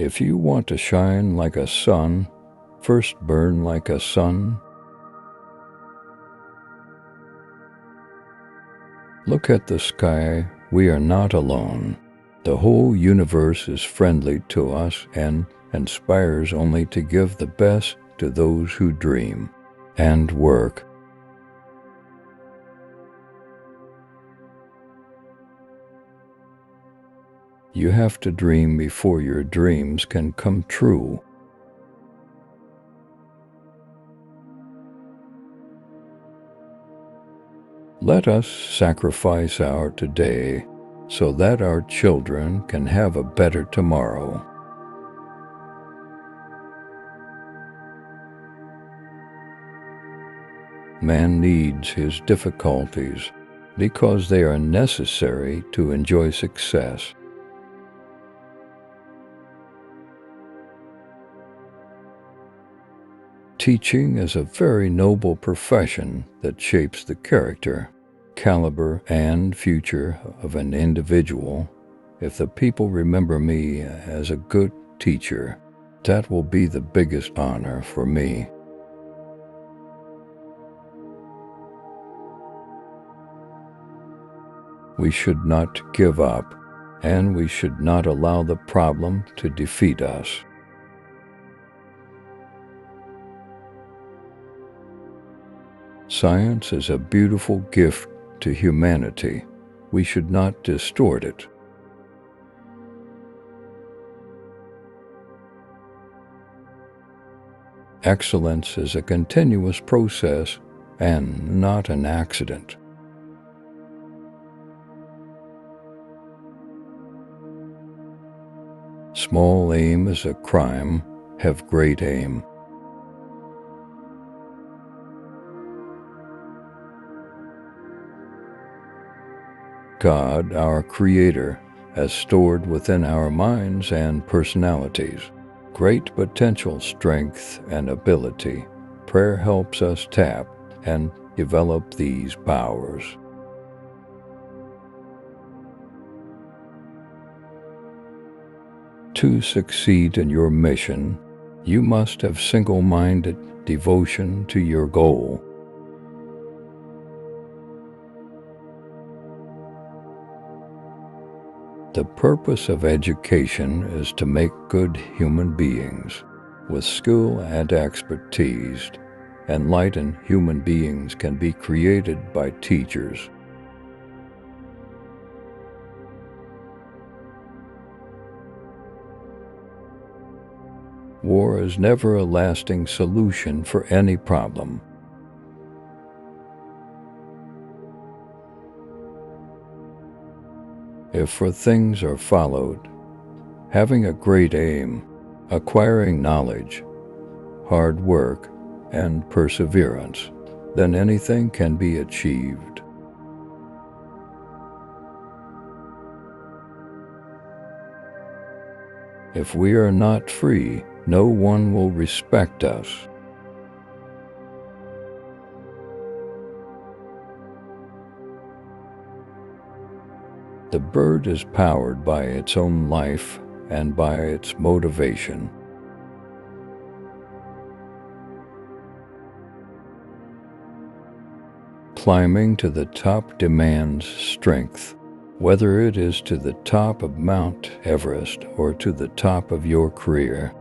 If you want to shine like a sun, first burn like a sun. Look at the sky. We are not alone. The whole universe is friendly to us and inspires only to give the best to those who dream and work. You have to dream before your dreams can come true. Let us sacrifice our today so that our children can have a better tomorrow. Man needs his difficulties because they are necessary to enjoy success. Teaching is a very noble profession that shapes the character, caliber, and future of an individual. If the people remember me as a good teacher, that will be the biggest honor for me. We should not give up, and we should not allow the problem to defeat us. Science is a beautiful gift to humanity. We should not distort it. Excellence is a continuous process and not an accident. Small aim is a crime. Have great aim. God, our Creator, has stored within our minds and personalities great potential strength and ability. Prayer helps us tap and develop these powers. To succeed in your mission, you must have single-minded devotion to your goal. The purpose of education is to make good human beings with skill and expertise. Enlightened human beings can be created by teachers. War is never a lasting solution for any problem. If things are followed, having a great aim, acquiring knowledge, hard work, and perseverance, then anything can be achieved. If we are not free, no one will respect us. The bird is powered by its own life and by its motivation. Climbing to the top demands strength, whether it is to the top of Mount Everest or to the top of your career.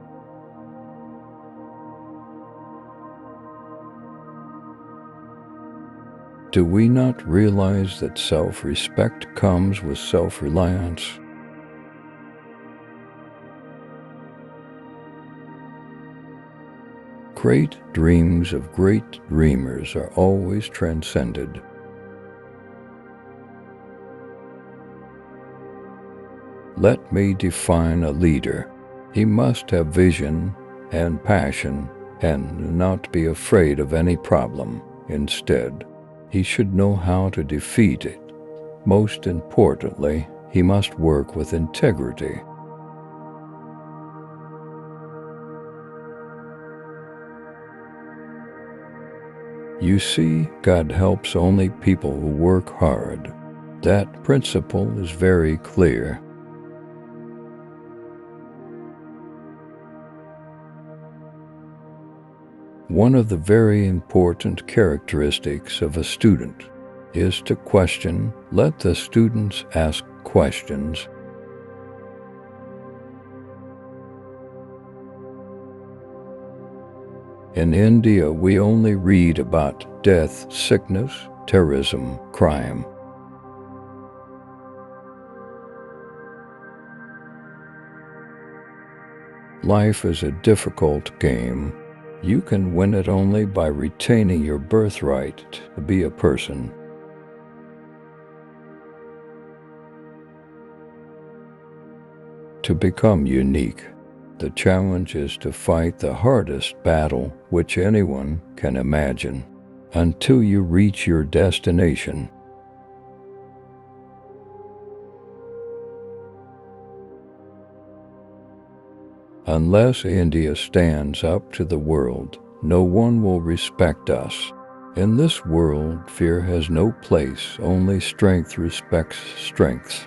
Do we not realize that self-respect comes with self-reliance? Great dreams of great dreamers are always transcended. Let me define a leader. He must have vision and passion and not be afraid of any problem. Instead, he should know how to defeat it. Most importantly, he must work with integrity. You see, God helps only people who work hard. That principle is very clear. One of the very important characteristics of a student is to question. Let the students ask questions. In India, we only read about death, sickness, terrorism, crime. Life is a difficult game. You can win it only by retaining your birthright to be a person. To become unique, the challenge is to fight the hardest battle which anyone can imagine until you reach your destination. Unless India stands up to the world, no one will respect us. In this world, fear has no place, only strength respects strength.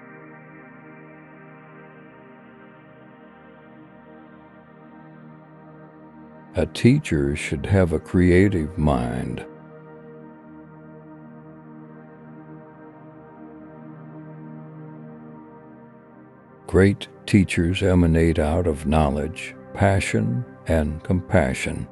A teacher should have a creative mind. Great teachers emanate out of knowledge, passion, and compassion.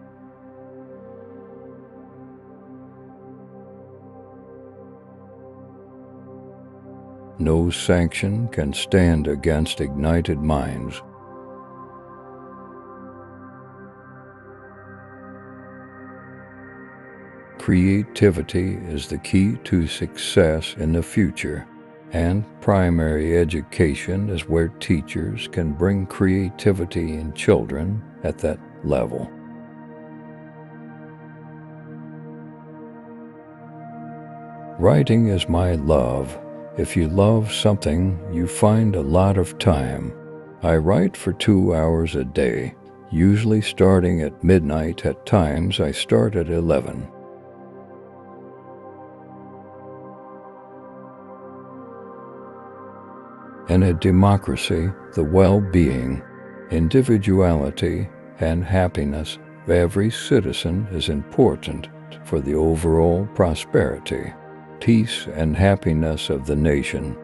No sanction can stand against ignited minds. Creativity is the key to success in the future, and primary education is where teachers can bring creativity in children at that level. Writing is my love. If you love something, you find a lot of time. I write for 2 hours a day, usually starting at midnight. At times I start at 11. In a democracy, the well-being, individuality, and happiness of every citizen is important for the overall prosperity, peace, and happiness of the nation.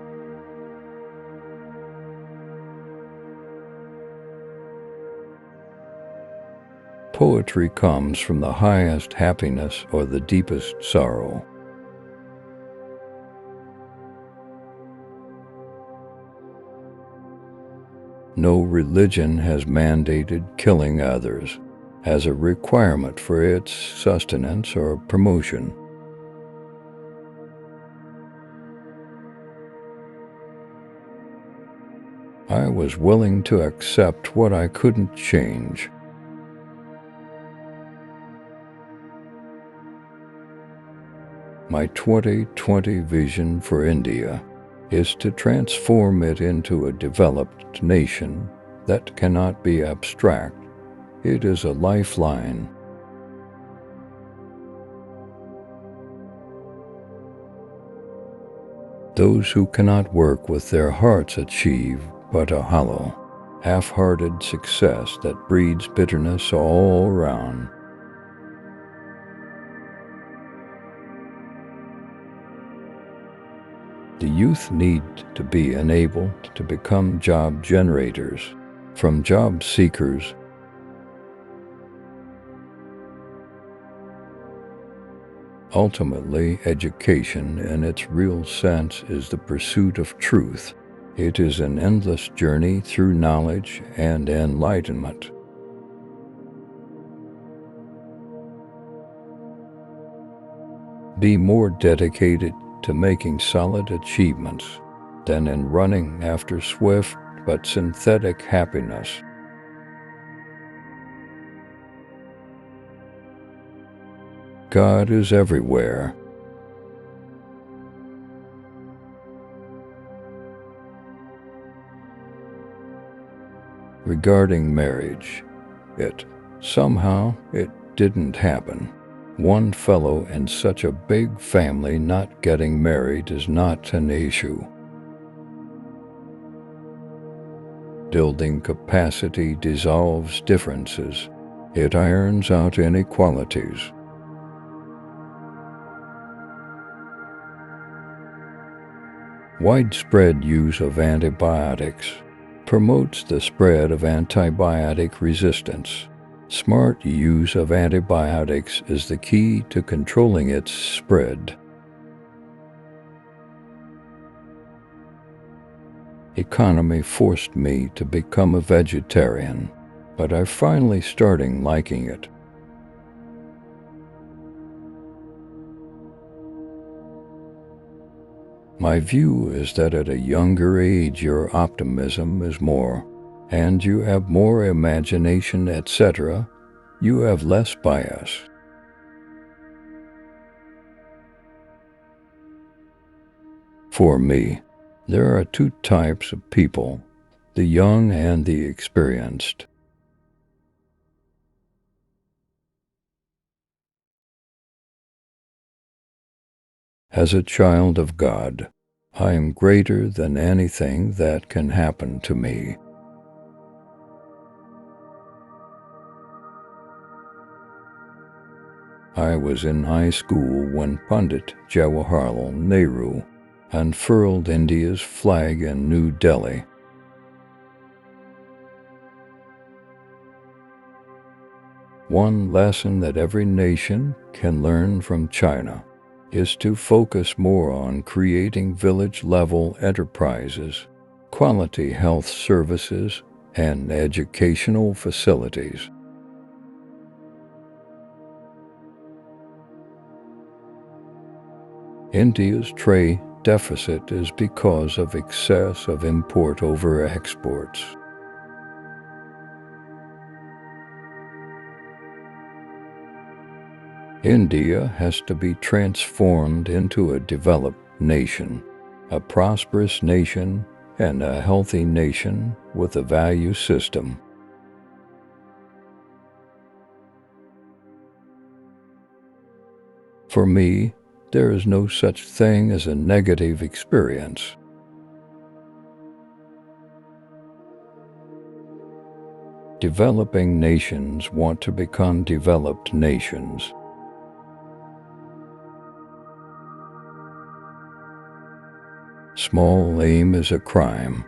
Poetry comes from the highest happiness or the deepest sorrow. No religion has mandated killing others as a requirement for its sustenance or promotion. I was willing to accept what I couldn't change. My 2020 vision for India is to transform it into a developed nation that cannot be abstract. It is a lifeline. Those who cannot work with their hearts achieve but a hollow, half-hearted success that breeds bitterness all around. The youth need to be enabled to become job generators, from job seekers. Ultimately, education in its real sense is the pursuit of truth. It is an endless journey through knowledge and enlightenment. Be more dedicated to making solid achievements than in running after swift but synthetic happiness. God is everywhere. Regarding marriage, somehow it didn't happen. One fellow in such a big family not getting married is not an issue. Building capacity dissolves differences. It irons out inequalities. Widespread use of antibiotics promotes the spread of antibiotic resistance. Smart use of antibiotics is the key to controlling its spread. Economy forced me to become a vegetarian, but I'm finally starting liking it. My view is that at a younger age your optimism is more, and you have more imagination, etc. You have less bias. For me, there are two types of people, the young and the experienced. As a child of God, I am greater than anything that can happen to me. I was in high school when Pandit Jawaharlal Nehru unfurled India's flag in New Delhi. One lesson that every nation can learn from China is to focus more on creating village-level enterprises, quality health services, and educational facilities. India's trade deficit is because of excess of import over exports. India has to be transformed into a developed nation, a prosperous nation, and a healthy nation with a value system. For me, there is no such thing as a negative experience. Developing nations want to become developed nations. Small aim is a crime.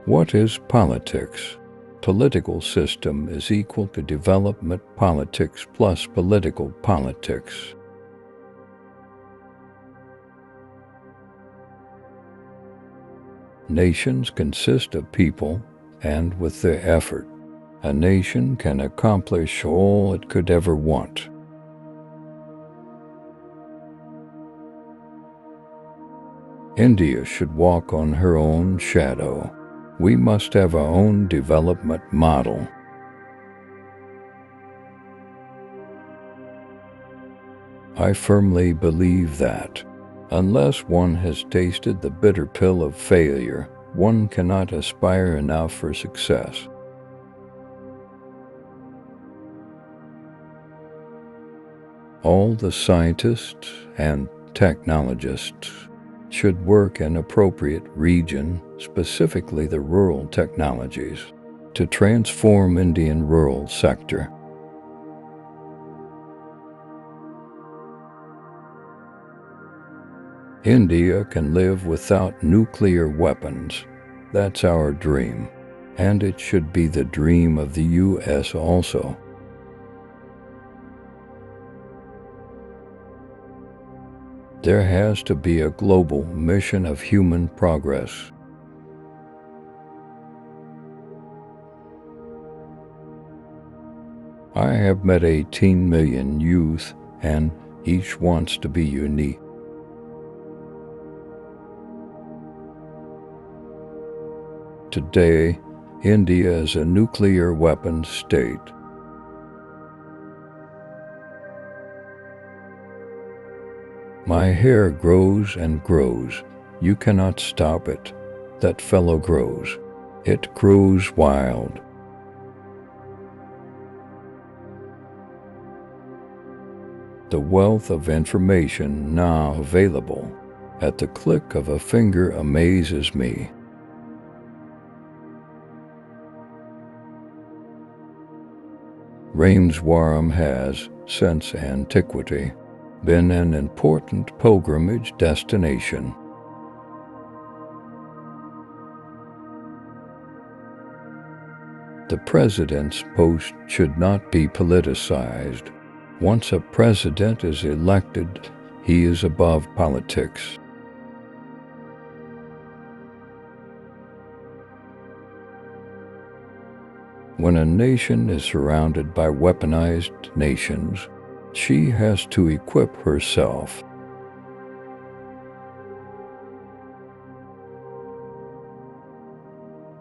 What is politics? Political system is equal to development politics plus political politics. Nations consist of people, and with their effort, a nation can accomplish all it could ever want. India should walk on her own shadow. We must have our own development model. I firmly believe that, unless one has tasted the bitter pill of failure, one cannot aspire enough for success. All the scientists and technologists should work in appropriate region, specifically the rural technologies, to transform Indian rural sector. India can live without nuclear weapons. That's our dream, and it should be the dream of the U.S. also. There has to be a global mission of human progress. I have met 18 million youth, and each wants to be unique. Today, India is a nuclear weapons state. My hair grows and grows. You cannot stop it. That fellow grows. It grows wild. The wealth of information now available at the click of a finger amazes me. Rameswaram has, since antiquity, been an important pilgrimage destination. The president's post should not be politicized. Once a president is elected, he is above politics. When a nation is surrounded by weaponized nations, she has to equip herself.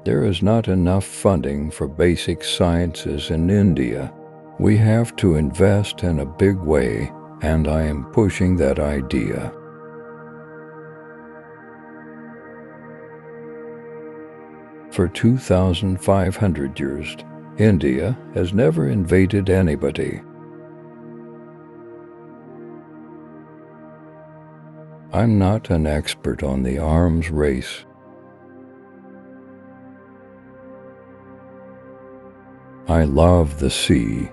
There is not enough funding for basic sciences in India. We have to invest in a big way, and I am pushing that idea. For 2,500 years, India has never invaded anybody. I'm not an expert on the arms race. I love the sea.